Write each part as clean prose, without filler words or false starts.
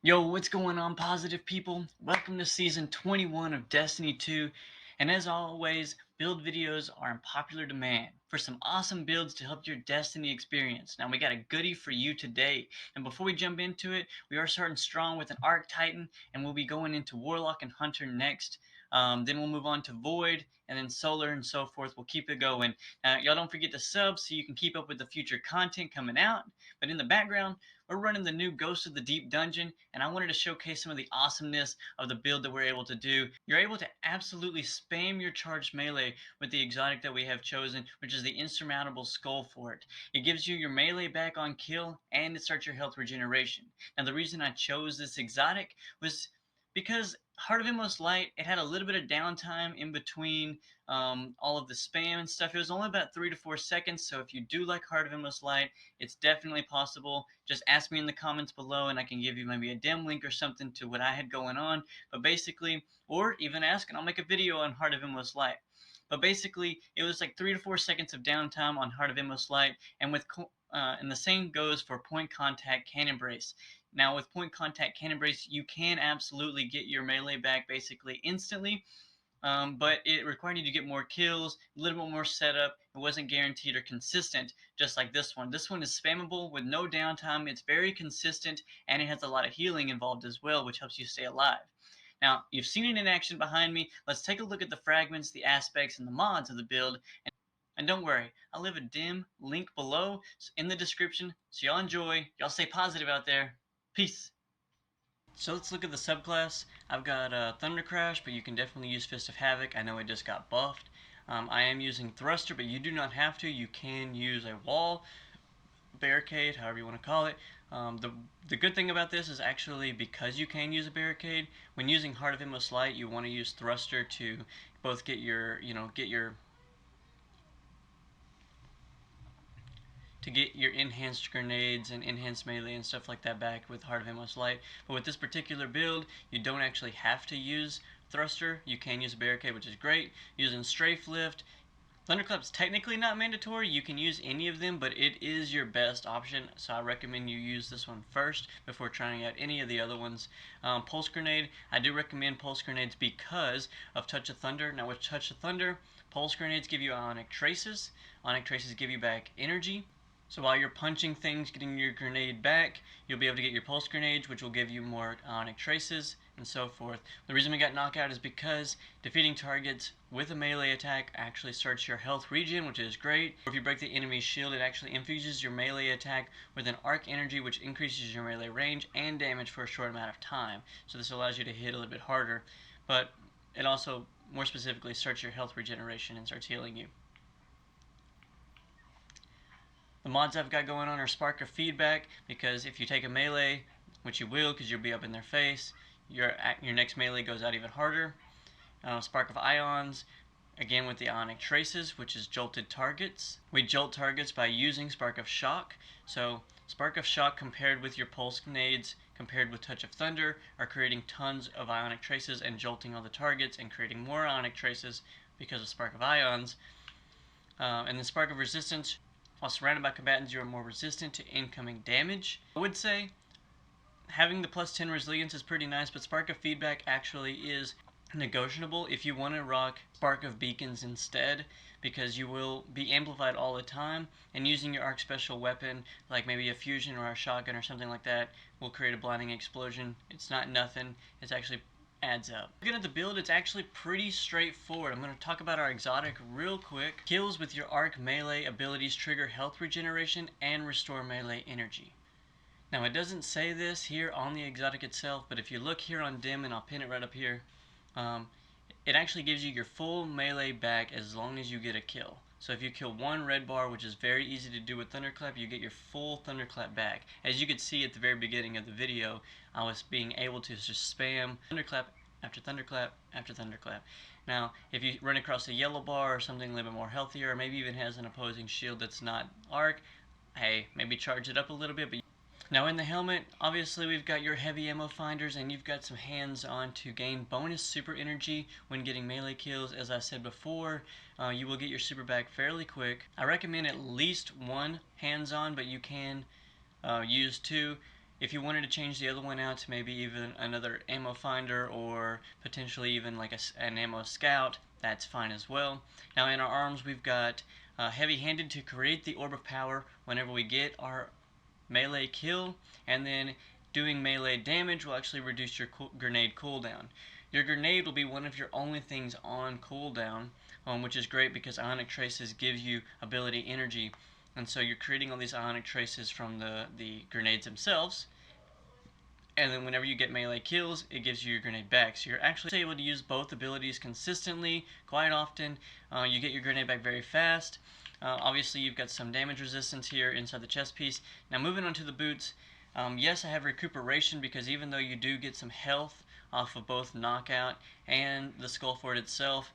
Yo, what's going on, positive people? Welcome to season 21 of Destiny 2. And as always, build videos are in popular demand for some awesome builds to help your Destiny experience. Now, we got a goodie for you today. And before we jump into it, we are starting strong with an Arc Titan, and we'll be going into Warlock and Hunter next. Then we'll move on to Void, and then Solar, and so forth. We'll keep it going. Y'all don't forget to sub so you can keep up with the future content coming out. But in the background, we're running the new Ghost of the Deep dungeon, and I wanted to showcase some of the awesomeness of the build that we're able to do. You're able to absolutely spam your charged melee with the exotic that we have chosen, which is the Insurmountable Skull Fort. It gives you your melee back on kill, and it starts your health regeneration. Now, the reason I chose this exotic was because Heart of Inmost Light, it had a little bit of downtime in between all of the spam and stuff. It was only about 3 to 4 seconds, so if you do like Heart of Inmost Light, it's definitely possible. Just ask me in the comments below and I can give you maybe a dim link or something to what I had going on. But basically, or even ask and I'll make a video on Heart of Inmost Light. But basically, it was like 3 to 4 seconds of downtime on Heart of Inmost Light, and and the same goes for Point Contact Cannon Brace. Now, with Point Contact Cannon Brace, you can absolutely get your melee back basically instantly, but it required you to get more kills, a little bit more setup. It wasn't guaranteed or consistent, just like this one. This one is spammable with no downtime. It's very consistent, and it has a lot of healing involved as well, which helps you stay alive. Now, you've seen it in action behind me. Let's take a look at the fragments, the aspects, and the mods of the build. And don't worry, I'll leave a dim link below in the description, so y'all enjoy. Y'all stay positive out there. Peace. So let's look at the subclass. I've got Thunder Crash, but you can definitely use Fist of Havoc. I know it just got buffed. I am using Thruster, but you do not have to. You can use a wall, barricade, however you want to call it. The good thing about this is actually because you can use a barricade, when using Heart of Inmost Light, you want to use Thruster to both get your, enhanced grenades and enhanced melee and stuff like that back with Heart of Inmost Light. But with this particular build, you don't actually have to use Thruster. You can use a barricade, which is great. Using Strafe Lift, Thunderclap's technically not mandatory. You can use any of them, but it is your best option, so I recommend you use this one first before trying out any of the other ones. Pulse Grenade, I do recommend Pulse Grenades because of Touch of Thunder. Now with Touch of Thunder, Pulse Grenades give you Ionic Traces. Ionic Traces give you back energy. So while you're punching things, getting your grenade back, you'll be able to get your pulse grenades, which will give you more Ionic Traces, and so forth. The reason we got knockout is because defeating targets with a melee attack actually starts your health regen, which is great. If you break the enemy's shield, it actually infuses your melee attack with an arc energy, which increases your melee range and damage for a short amount of time. So this allows you to hit a little bit harder, but it also, more specifically, starts your health regeneration and starts healing you. The mods I've got going on are Spark of Feedback, because if you take a melee, which you will because you'll be up in their face, your next melee goes out even harder. Spark of Ions, again with the Ionic Traces, which is jolted targets. We jolt targets by using Spark of Shock. So Spark of Shock compared with your Pulse Grenades, compared with Touch of Thunder, are creating tons of Ionic Traces and jolting all the targets and creating more Ionic Traces because of Spark of Ions. And then Spark of Resistance, while surrounded by combatants, you are more resistant to incoming damage. I would say having the plus 10 resilience is pretty nice, but Spark of Feedback actually is negotiable if you want to rock Spark of Beacons instead, because you will be amplified all the time, and using your arc special weapon, like maybe a fusion or a shotgun or something like that, will create a blinding explosion. It's not nothing. It's actually adds up. Looking at the build, it's actually pretty straightforward. I'm going to talk about our exotic real quick. Kills with your arc melee abilities trigger health regeneration and restore melee energy. Now it doesn't say this here on the exotic itself, but if you look here on dim, and I'll pin it right up here, it actually gives you your full melee back as long as you get a kill. So if you kill one red bar, which is very easy to do with Thunderclap, you get your full Thunderclap back. As you could see at the very beginning of the video, I was being able to just spam Thunderclap after Thunderclap after Thunderclap. Now, if you run across a yellow bar or something a little bit more healthier, or maybe even has an opposing shield that's not arc, hey, maybe charge it up a little bit. But now in the helmet, obviously we've got your heavy ammo finders, and you've got some hands-on to gain bonus super energy when getting melee kills. As I said before, you will get your super back fairly quick. I recommend at least one hands-on, but you can use two. If you wanted to change the other one out to maybe even another ammo finder or potentially even like an ammo scout, that's fine as well. Now in our arms we've got heavy-handed to create the orb of power whenever we get our melee kill, and then doing melee damage will actually reduce your grenade cooldown. Your grenade will be one of your only things on cooldown, which is great because Ionic Traces gives you ability energy, and so you're creating all these Ionic Traces from the grenades themselves, and then whenever you get melee kills, it gives you your grenade back. So you're actually able to use both abilities consistently, quite often. You get your grenade back very fast. Obviously, you've got some damage resistance here inside the chest piece. Now, moving on to the boots. Yes, I have recuperation because even though you do get some health off of both knockout and the skull fort itself,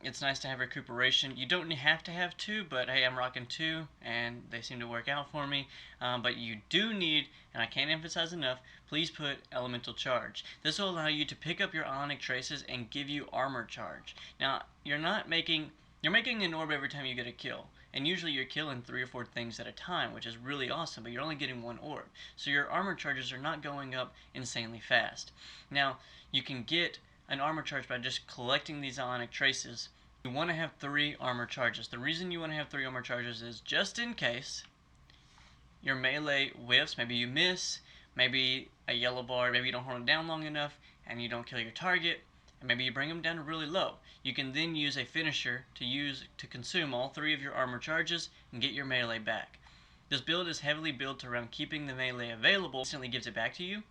it's nice to have recuperation. You don't have to have two, but hey, I'm rocking two, and they seem to work out for me. But you do need, and I can't emphasize enough, please put elemental charge. This will allow you to pick up your Ionic Traces and give you armor charge. Now, you're making an orb every time you get a kill. And usually you're killing 3 or 4 things at a time, which is really awesome, but you're only getting one orb. So your armor charges are not going up insanely fast. Now, you can get an armor charge by just collecting these Ionic Traces. You want to have 3 armor charges. The reason you want to have 3 armor charges is just in case your melee whiffs, maybe you miss, maybe a yellow bar, maybe you don't hold it down long enough and you don't kill your target, and maybe you bring them down to really low. You can then use a finisher to consume all 3 of your armor charges and get your melee back. This build is heavily built around keeping the melee available, instantly gives it back to you,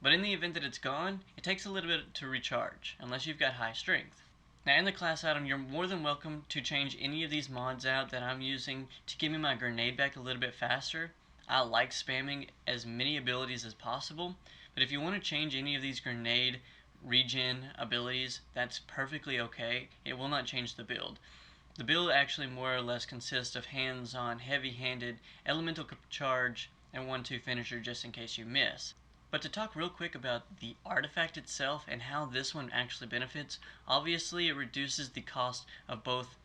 but in the event that it's gone, it takes a little bit to recharge, unless you've got high strength. Now in the class item, you're more than welcome to change any of these mods out that I'm using to give me my grenade back a little bit faster. I like spamming as many abilities as possible, but if you want to change any of these grenade regen abilities, that's perfectly okay. It will not change the build. The build actually more or less consists of hands-on, heavy-handed, elemental charge, and 1-2 finisher just in case you miss. But to talk real quick about the artifact itself and how this one actually benefits, obviously it reduces the cost of both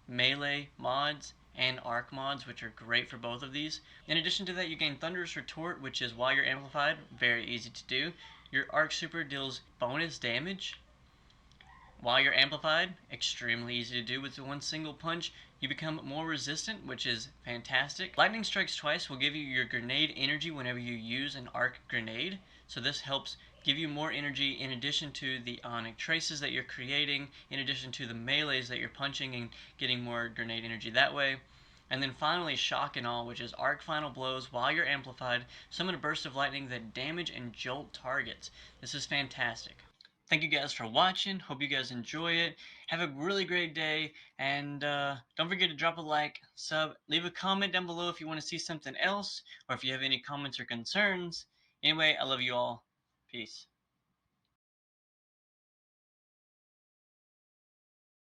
melee mods and arc mods, which are great for both of these. In addition to that, you gain Thunderous Retort, which is while you're amplified, very easy to do. Your arc super deals bonus damage while you're amplified, extremely easy to do with one single punch. You become more resistant, which is fantastic. Lightning Strikes Twice will give you your grenade energy whenever you use an arc grenade. So this helps give you more energy in addition to the Ionic Traces that you're creating, in addition to the melees that you're punching and getting more grenade energy that way. And then finally, Shock and Awe, which is arc final blows while you're amplified. Summon a burst of lightning that damage and jolt targets. This is fantastic. Thank you guys for watching. Hope you guys enjoy it. Have a really great day. And don't forget to drop a like, sub, leave a comment down below if you want to see something else, or if you have any comments or concerns. Anyway, I love you all. Peace.